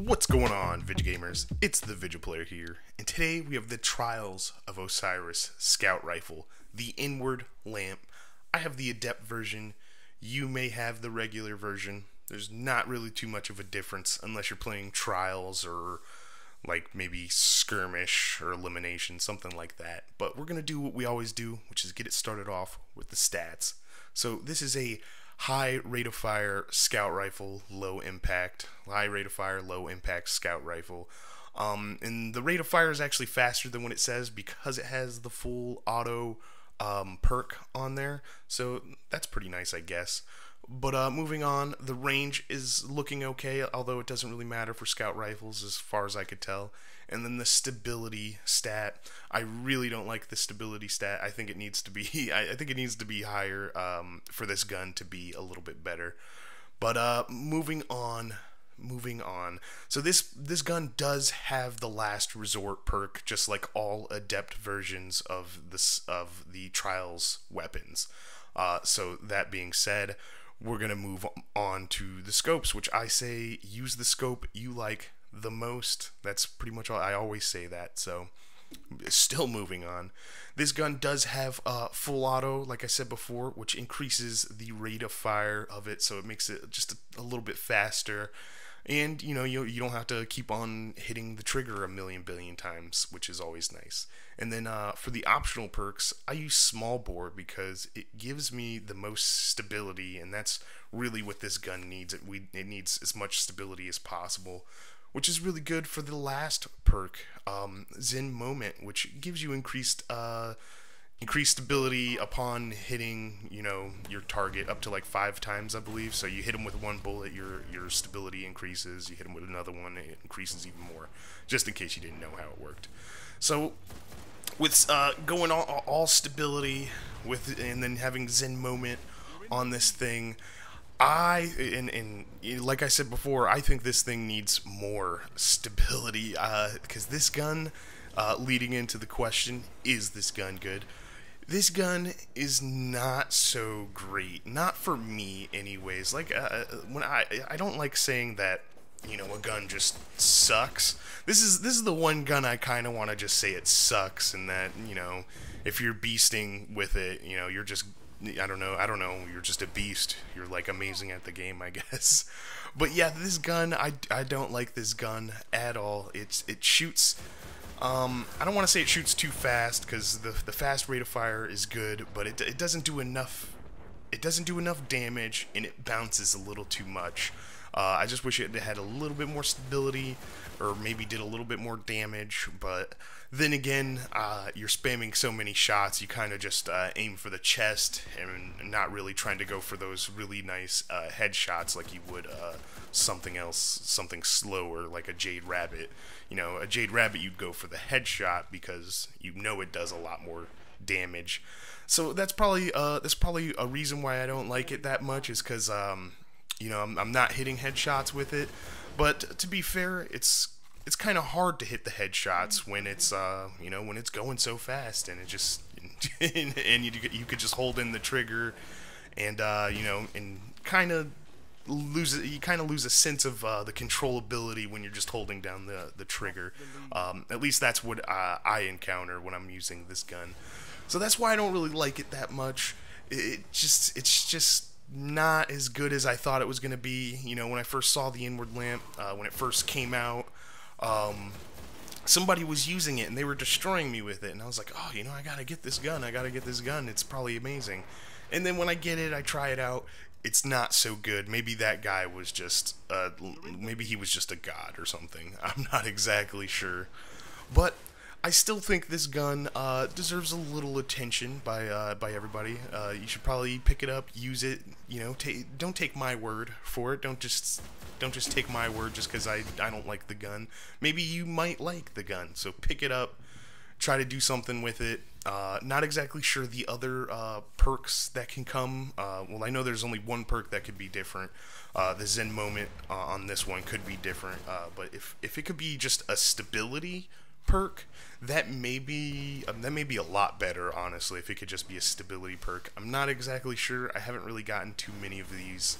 What's going on, ViJaGamers? It's the ViJaPlayer here, and today we have the Trials of Osiris Scout Rifle, the Inward Lamp. I have the ADEPT version. You may have the regular version. There's not really too much of a difference unless you're playing Trials or like maybe Skirmish or Elimination, something like that. But we're going to do what we always do, which is get it started off with the stats. So this is a high rate of fire scout rifle, low impact. High rate of fire, low impact scout rifle. And the rate of fire is actually faster than what it says because it has the full auto perk on there. So that's pretty nice, I guess. But moving on, the range is looking okay, although it doesn't really matter for scout rifles as far as I could tell. And then the stability stat, I really don't like the stability stat. I think it needs to be I think it needs to be higher for this gun to be a little bit better. But moving on. So this gun does have the last resort perk, just like all ADEPT versions of the Trials weapons. So that being said, we're gonna move on to the scopes, which I say use the scope you like the most. That's pretty much all. I always say that. So still moving on, this gun does have full auto, like I said before, which increases the rate of fire of it, so it makes it just a little bit faster. And you don't have to keep on hitting the trigger a million billion times, which is always nice. And then for the optional perks, I use small bore because it gives me the most stability, and that's really what this gun needs. It needs as much stability as possible, which is really good for the last perk, Zen Moment, which gives you increased stability upon hitting, your target up to like 5 times, I believe. So you hit them with one bullet, your stability increases. You hit them with another one, it increases even more. Just in case you didn't know how it worked. So with going all stability and then having Zen Moment on this thing, and like I said before, I think this thing needs more stability, because this gun, leading into the question, is this gun good? This gun is not so great, not for me anyways. Like when I don't like saying that a gun just sucks. This is the one gun I kind of want to just say it sucks, and that if you're beasting with it, you're just I don't know, you're just a beast. You're like amazing at the game, I guess. But yeah, this gun, I don't like this gun at all. It shoots, I don't want to say it shoots too fast, because the fast rate of fire is good, but it doesn't do enough. It doesn't do enough damage, and it bounces a little too much. I just wish it had a little bit more stability, or maybe did a little bit more damage. But then again, you're spamming so many shots, you kind of just aim for the chest and not really trying to go for those really nice headshots like you would something else, something slower like a Jade Rabbit. A Jade Rabbit, you'd go for the headshot because it does a lot more damage. So that's probably a reason why I don't like it that much, is because I'm not hitting headshots with it. But to be fair, it's kind of hard to hit the headshots when it's when it's going so fast, and it just and you could just hold in the trigger, and and kind of lose a sense of the controllability when you're just holding down the trigger. At least that's what I encounter when I'm using this gun. So that's why I don't really like it that much. It's just not as good as I thought it was going to be. When I first saw the Inward Lamp, when it first came out, somebody was using it and they were destroying me with it, and I was like, oh, I gotta get this gun. It's probably amazing. And then when I get it, I try it out. It's not so good. Maybe that guy was just maybe he was just a god or something. I'm not exactly sure, but I still think this gun deserves a little attention by everybody. You should probably pick it up, use it. Don't take my word for it. Don't just take my word just because I don't like the gun. Maybe you might like the gun, so pick it up, try to do something with it. Not exactly sure the other perks that can come. Well, I know there's only one perk that could be different. The Zen Moment on this one could be different. But if it could be just a stability perk, that may be a lot better, honestly, if it could just be a stability perk. I'm not exactly sure. I haven't really gotten too many of these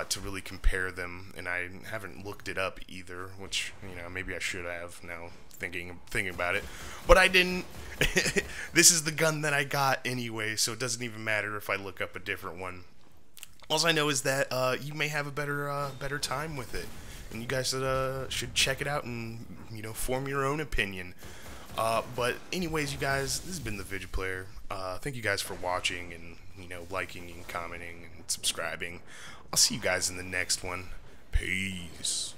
to really compare them, and I haven't looked it up either, which, you know, maybe I should have now thinking about it, but I didn't. This is the gun that I got anyway, so it doesn't even matter if I look up a different one. All I know is that you may have a better time with it, and you guys should check it out and, you know, form your own opinion. But anyways, you guys, this has been the ViJaPlayer. Thank you guys for watching and, you know, liking and commenting and subscribing. I'll see you guys in the next one. Peace.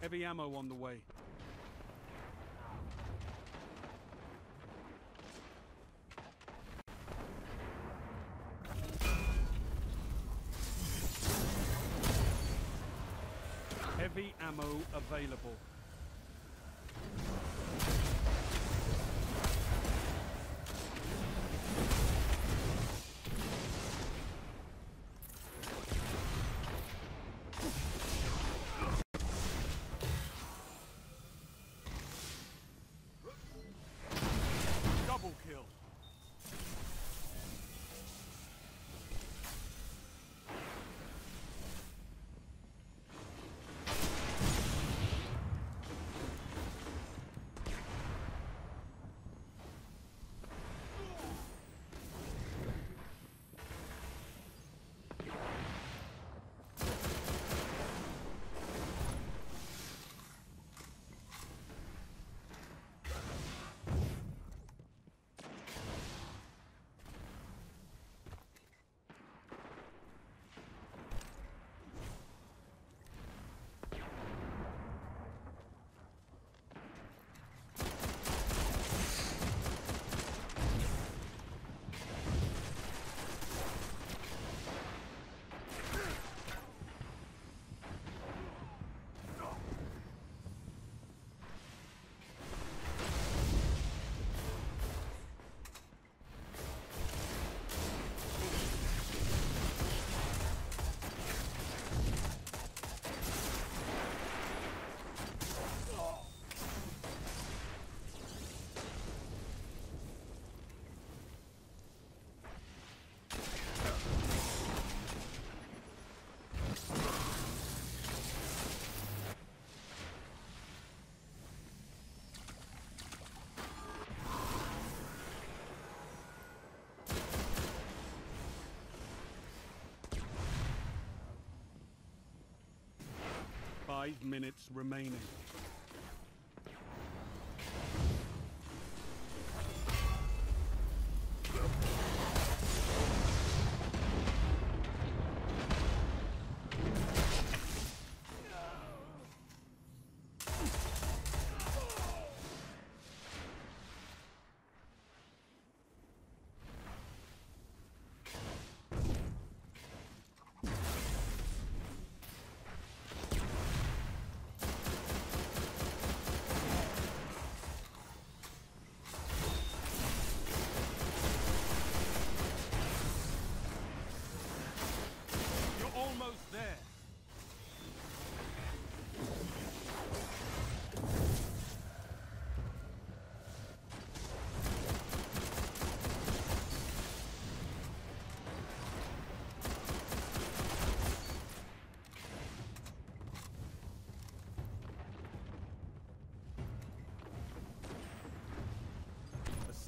Heavy ammo on the way. Heavy ammo available. Double kill. Five minutes remaining.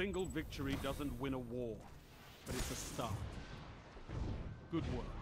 single victory doesn't win a war, but it's a start. Good work.